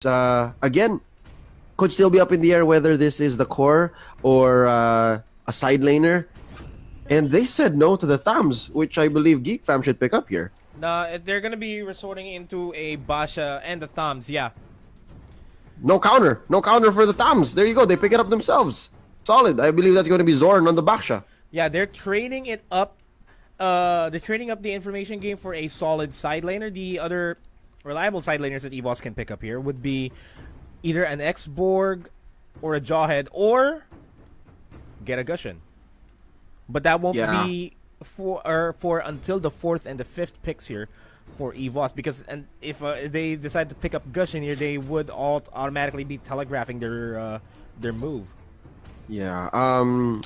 again, could still be up in the air whether this is the core or a side laner. And they said no to the Thams, which I believe Geek Fam should pick up here. They're gonna be resorting into a Basha and the Thumbs, yeah. No counter for the Thams. There you go. They pick it up themselves. Solid. I believe that's going to be Zorn on the Baksha. Yeah, they're trading it up. They're trading up the information game for a solid side laner. The other reliable side laners that Evos can pick up here would be either an X-Borg or a Jawhead or get a Gushin. But that won't be for until the 4th and the 5th picks here for Evos, because if they decide to pick up Gushin here, they would all automatically be telegraphing their move. Yeah. I'm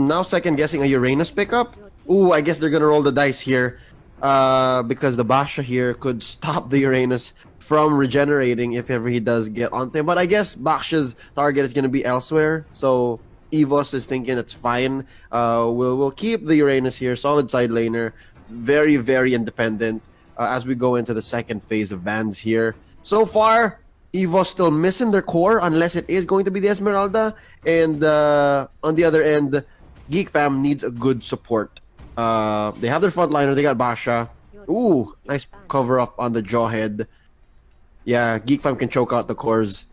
now second guessing a Uranus pickup. Ooh, I guess they're gonna roll the dice here, because the Basha here could stop the Uranus from regenerating if ever he does get on there. But I guess Basha's target is gonna be elsewhere, so Evos is thinking it's fine. We'll keep the Uranus here, solid side laner, very, very independent as we go into the second phase of bans here. So far, Evos still missing their core unless it is going to be the Esmeralda. And on the other end, Geek Fam needs a good support. They have their frontliner, they got Basha. Ooh, nice cover up on the Jawhead. Yeah, Geek Fam can choke out the cores.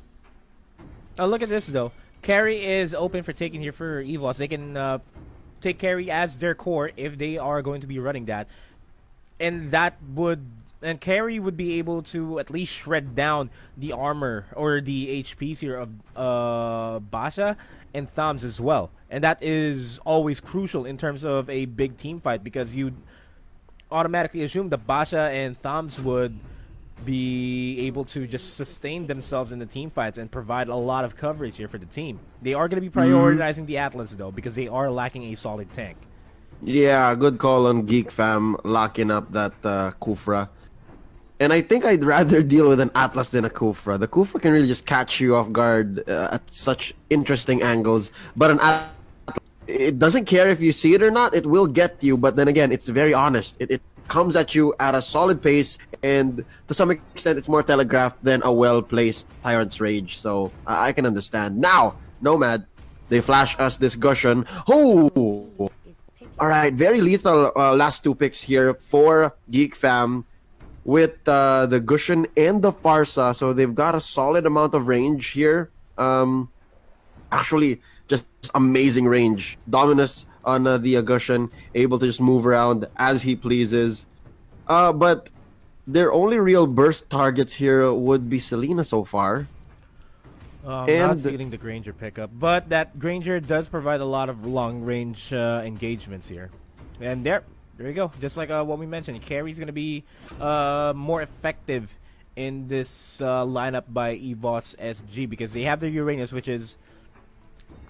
Oh, look at this though. Carry is open for taking here for Evos. They can take Carry as their core if they are going to be running that. And Carry would be able to at least shred down the armor or the HPs here of Basha and Thumbs as well. And that is always crucial in terms of a big team fight, because you automatically assume that Basha and Thumbs would be able to just sustain themselves in the team fights and provide a lot of coverage here for the team. They are going to be prioritizing the Atlas though, because they are lacking a solid tank. Yeah, good call on Geek Fam locking up that Kufra. And I think I'd rather deal with an Atlas than a Kufra. The Kufra can really just catch you off guard at such interesting angles. But an Atlas, it doesn't care if you see it or not. It will get you. But then again, it's very honest. It comes at you at a solid pace. And to some extent, it's more telegraphed than a well-placed Tyrant's Rage. So I can understand. Now, Nomad, they flash us this Gushin. Oh! Alright, very lethal last two picks here for Geek Fam with the Gushin and the Farsa. So they've got a solid amount of range here. Actually, just amazing range. Dominus on the Gushin, able to just move around as he pleases. But their only real burst targets here would be Selena so far. I'm not feeling the Granger pickup, but that Granger does provide a lot of long-range engagements here. And there you go. Just like what we mentioned, Carry's going to be more effective in this lineup by Evos SG, because they have the Uranus, which is,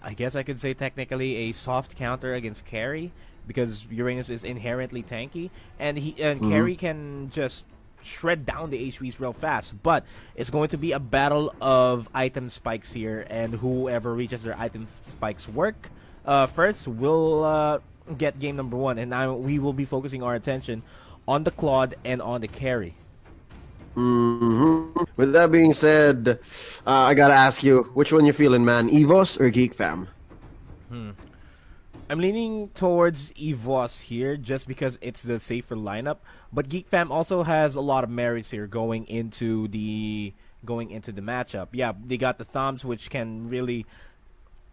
I guess I could say technically a soft counter against Carry, because Uranus is inherently tanky, and Carry can just shred down the HPs real fast. But it's going to be a battle of item spikes here, and whoever reaches their item spikes work first will get game number 1. And now we will be focusing our attention on the Claude and on the Carry. With that being said, I gotta ask you, which one you feeling, man? Evos or Geek Fam? I'm leaning towards Evos here just because it's the safer lineup, but Geek Fam also has a lot of merits here going into the matchup. Yeah, they got the Thumbs, which can really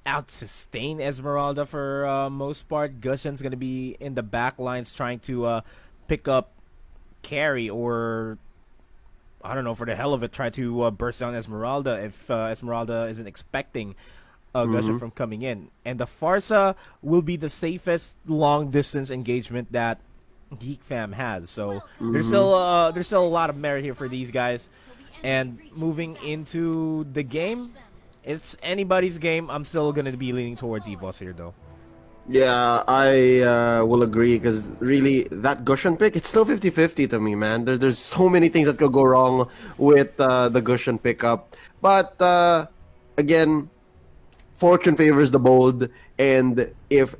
out-sustain Esmeralda for most part. Gushin's gonna be in the back lines trying to pick up Carry, or I don't know, for the hell of it, try to burst down Esmeralda if Esmeralda isn't expecting Gushin from coming in. And the Farsa will be the safest long distance engagement that Geek Fam has. So there's still a lot of merit here for these guys. And moving into the game, it's anybody's game. I'm still gonna be leaning towards Evos here though. Yeah, I will agree, because really, that Gushin pick, it's still 50-50 to me, man. There's so many things that could go wrong with the Gushin pickup. But again, fortune favors the bold, and if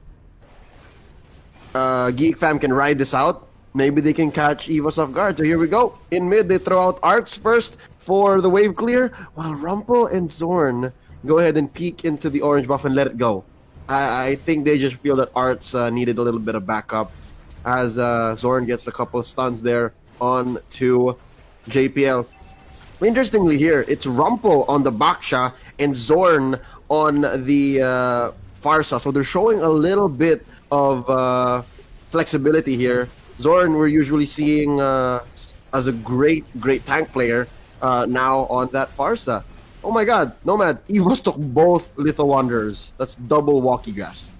Geek Fam can ride this out, maybe they can catch Evos off guard. So here we go. In mid, they throw out Arts first. for the wave clear, while Rumple and Zorn go ahead and peek into the orange buff and let it go. I think they just feel that Arts needed a little bit of backup as Zorn gets a couple of stuns there on to JPL. Interestingly here, it's Rumple on the Baksha and Zorn on the Farsa. So they're showing a little bit of flexibility here. Zorn, we're usually seeing as a great tank player now on that Farsa. Oh my god, Nomad, Evos took both Little Wanderers. That's double Walkie Grass.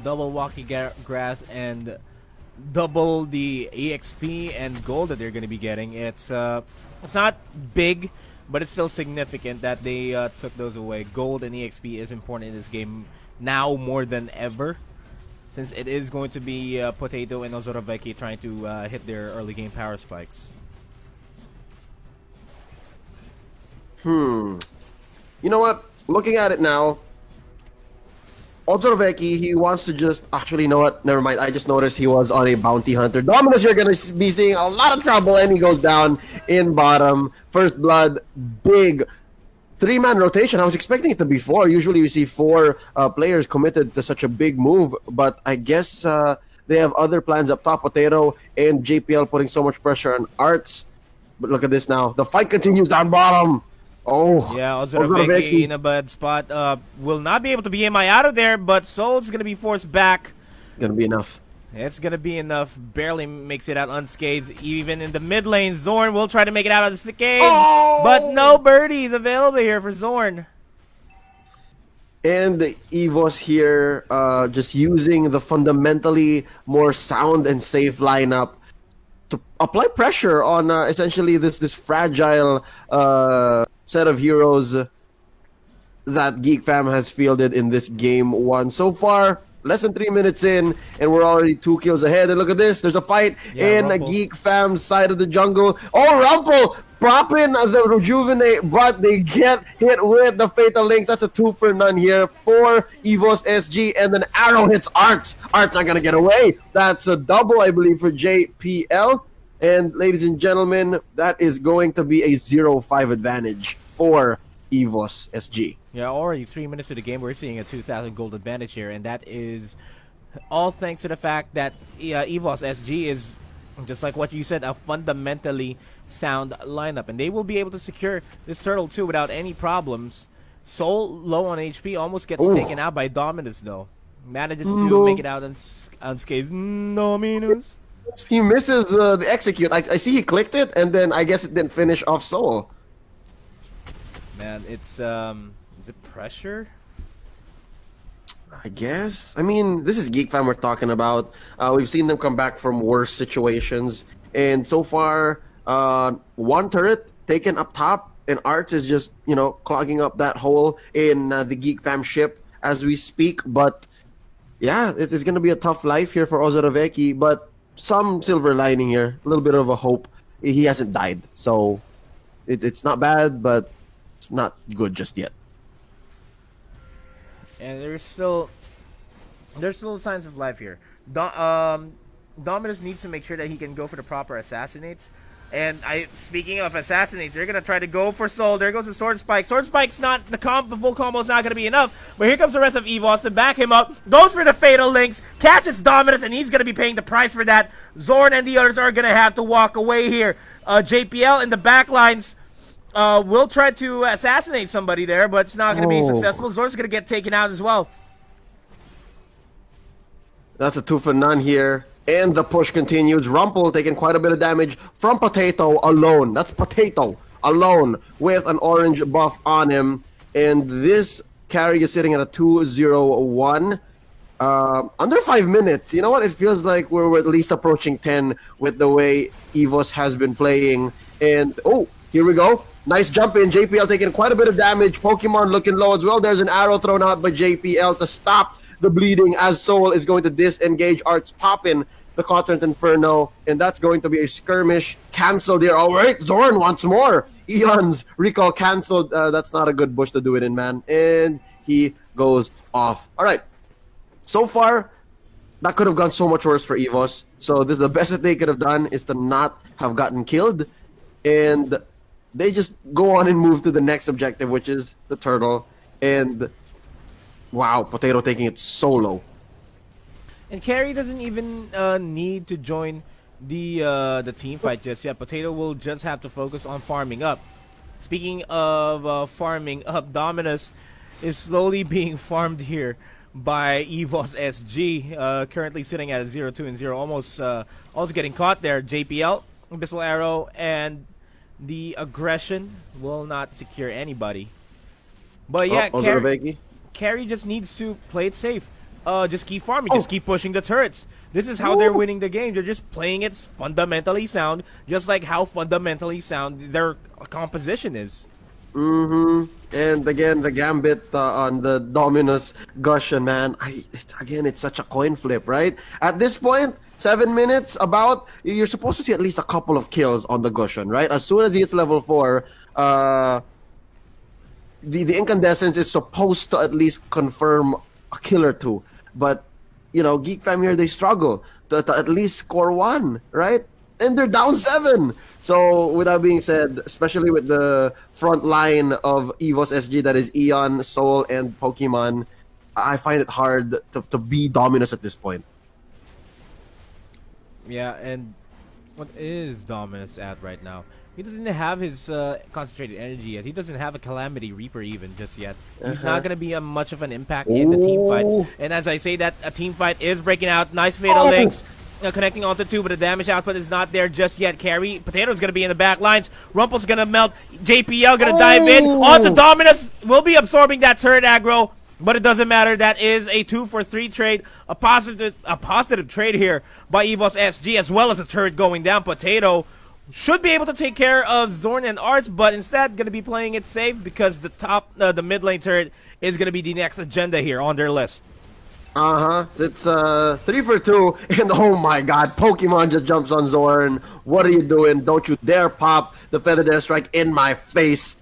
Double walkie grass and double the EXP and gold that they're going to be getting. It's not big, but it's still significant that they took those away. Gold and EXP is important in this game now more than ever, since it is going to be Potato and Ozoroveki trying to hit their early game power spikes. You know what? Looking at it now, Ozoroveki, he wants to just... Actually, you know what? Never mind. I just noticed he was on a bounty hunter. Dominus, you're going to be seeing a lot of trouble, and he goes down in bottom. First blood, big three-man rotation. I was expecting it to be four. Usually we see four players committed to such a big move, but I guess they have other plans up top. Potato and JPL putting so much pressure on Arts. But look at this now. The fight continues down bottom. Oh, yeah, Ozoroveki in a bad spot. Will not be able to be MI out of there, but Soul's going to be forced back. Gonna be enough. It's going to be enough. Barely makes it out unscathed. Even in the mid lane, Zorn will try to make it out of the cave. Oh! But no birdies available here for Zorn. And the Evos here just using the fundamentally more sound and safe lineup to apply pressure on essentially this fragile set of heroes that Geek Fam has fielded in this game one. So far, less than 3 minutes in, and we're already 2 kills ahead. And look at this, there's a fight in Rumple. Geek Fam's side of the jungle. Oh, Rumple popping the rejuvenate, but they get hit with the fatal links. That's a 2 for none here for Evos SG, and then arrow hits Arts. Arts not gonna get away. That's a double, I believe, for JPL. And ladies and gentlemen, that is going to be a 0-5 advantage for Evos SG. Yeah, already 3 minutes of the game, we're seeing a 2,000 gold advantage here, and that is all thanks to the fact that Evos SG is, just like what you said, a fundamentally sound lineup, and they will be able to secure this turtle too without any problems. Soul, low on HP, almost gets taken out by Dominus though. Manages to make it out unscathed. Dominus. He misses the execute. I see he clicked it, and then I guess it didn't finish off Soul. Man, it's is it pressure? I guess. I mean, this is Geek Fam we're talking about. We've seen them come back from worse situations, and so far, one turret taken up top, and Arts is just clogging up that hole in the Geek Fam ship as we speak. But yeah, it's going to be a tough life here for Ozoroveki, but some silver lining here, a little bit of a hope. He hasn't died, so it's not bad, but it's not good just yet. And there's still signs of life here. Dominus needs to make sure that he can go for the proper assassinates. And speaking of assassinates, they're gonna try to go for Soul. There goes the Sword Spike. Sword Spike's not the full combo is not gonna be enough. But here comes the rest of Evos to back him up. Goes for the Fatal Links, catches Dominus, and he's gonna be paying the price for that. Zorn and the others are gonna have to walk away here. JPL in the backlines will try to assassinate somebody there, but it's not gonna be successful. Zorn's gonna get taken out as well. That's a 2 for none here. And the push continues. Rumple taking quite a bit of damage from Potato alone. That's Potato alone with an orange buff on him. And this carry is sitting at a 2-0-1. Under 5 minutes. You know what? It feels like we're at least approaching 10 with the way Evos has been playing. And, oh, here we go. Nice jump in. JPL taking quite a bit of damage. Pokemon looking low as well. There's an arrow thrown out by JPL to stop the bleeding as Soul is going to disengage. Arts popping the Quadrant Inferno, and that's going to be a skirmish canceled here. All right, Zorn wants more. Eon's recall canceled. That's not a good bush to do it in, man. And he goes off. All right, so far that could have gone so much worse for Evos. So this is the best that they could have done is to not have gotten killed. And they just go on and move to the next objective, which is the turtle. And wow, Potato taking it solo. And Carry doesn't even need to join the team fight just yet. Potato will just have to focus on farming up. Speaking of farming up, Dominus is slowly being farmed here by Evos SG, currently sitting at 0-2-0, almost getting caught there. JPL, Abyssal Arrow, and the aggression will not secure anybody. But yeah, Carry just needs to play it safe. Just keep farming, just keep pushing the turrets. This is how they're winning the game. They're just playing it fundamentally sound, just like how fundamentally sound their composition is. And again, the gambit on the Dominus Gushion, man. It's such a coin flip, right? At this point, 7 minutes, you're supposed to see at least a couple of kills on the Gushion, right? As soon as he hits level 4, the incandescence is supposed to at least confirm a kill or two. But, Geek Fam here, they struggle to at least score 1, right? And they're down 7. So, with that being said, especially with the front line of Evos SG, that is Eon, Soul, and Pokemon, I find it hard to be Dominus at this point. Yeah, and what is Dominus at right now? He doesn't have his concentrated energy yet. He doesn't have a Calamity Reaper even just yet. He's not going to be much of an impact in the team fights. And as I say that, a team fight is breaking out. Nice Fatal Links connecting onto 2, but the damage output is not there just yet. Carry, Potato's going to be in the back lines. Rumple's going to melt. JPL going to dive in. Onto Dominus. Will be absorbing that turret aggro. But it doesn't matter. That is a 2-for-3 trade. A positive trade here by Evos SG, as well as a turret going down. Potato should be able to take care of Zorn and Arts, but instead going to be playing it safe because the mid lane turret is going to be the next agenda here on their list. It's 3 for 2, and oh my god, Pokemon just jumps on Zorn. What are you doing? Don't you dare pop the Feather Death Strike in my face.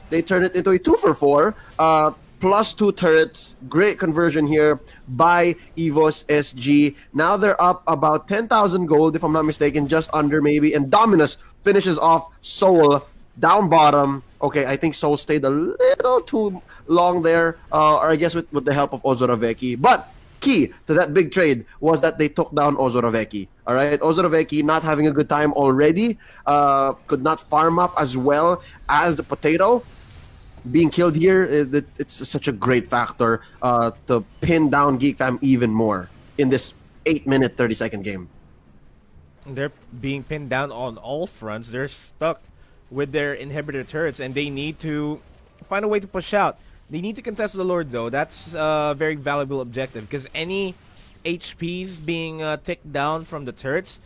They turn it into a 2 for 4. Plus 2 turrets. Great conversion here by Evos SG. Now they're up about 10,000 gold, if I'm not mistaken, just under maybe. And Dominus finishes off Soul down bottom. Okay, I think Soul stayed a little too long there, or I guess with the help of Ozoroveki. But key to that big trade was that they took down Ozoroveki. All right, Ozoroveki not having a good time already, could not farm up as well as the Potato. Being killed here, it's such a great factor to pin down Geek Fam even more in this 8-minute, 30-second game. They're being pinned down on all fronts. They're stuck with their inhibitor turrets, and they need to find a way to push out. They need to contest the Lord, though. That's a very valuable objective, because any HPs being ticked down from the turrets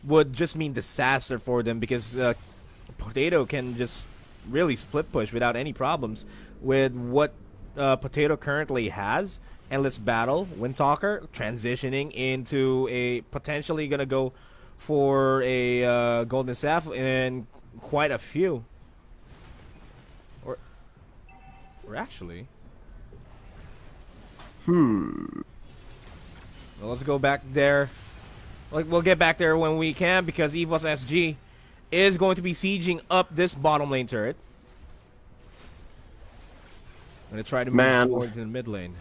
would just mean disaster for them, because Potato can just really split push without any problems with what Potato currently has. Endless Battle, Windtalker transitioning into a potentially gonna go for a Golden Staff in quite a few, or actually, well, let's go back there. We'll get back there when we can, because Evos SG is going to be sieging up this bottom lane turret. I'm going to try to move forward to the mid lane.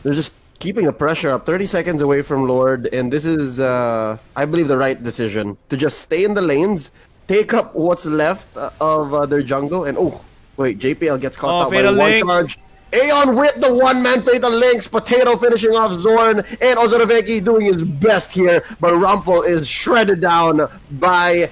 They're just keeping the pressure up. 30 seconds away from Lord, and this is, I believe, the right decision. To just stay in the lanes, take up what's left of their jungle, and oh, wait, JPL gets caught out by one charge. Aeon with the one-man Fatal Links. Potato finishing off Zorn, and Ozoroveki doing his best here, but Rumple is shredded down by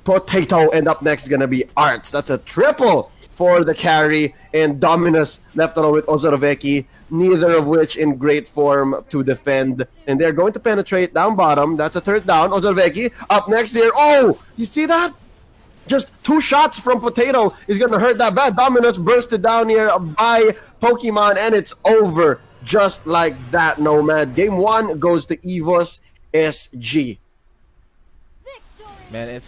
Potato, and up next is going to be Arts. That's a triple for the carry, and Dominus left alone with Ozoroveki, neither of which in great form to defend. And they're going to penetrate down bottom. That's a third down. Ozoroveki up next here. Oh, you see that? Just 2 shots from Potato is going to hurt that bad. Dominus bursted down here by Pokemon, and it's over just like that, Nomad. Game 1 goes to Evos SG. Man, it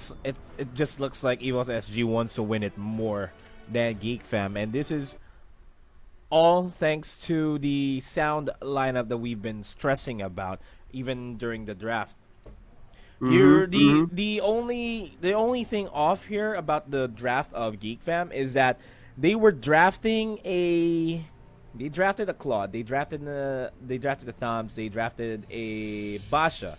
just looks like Evos SG wants to win it more than Geek Fam, and this is all thanks to the sound lineup that we've been stressing about even during the draft. You're Mm-hmm. the only thing off here about the draft of Geek Fam is that they were drafting a they drafted a Claude, they drafted the Thumbs, they drafted a Basha,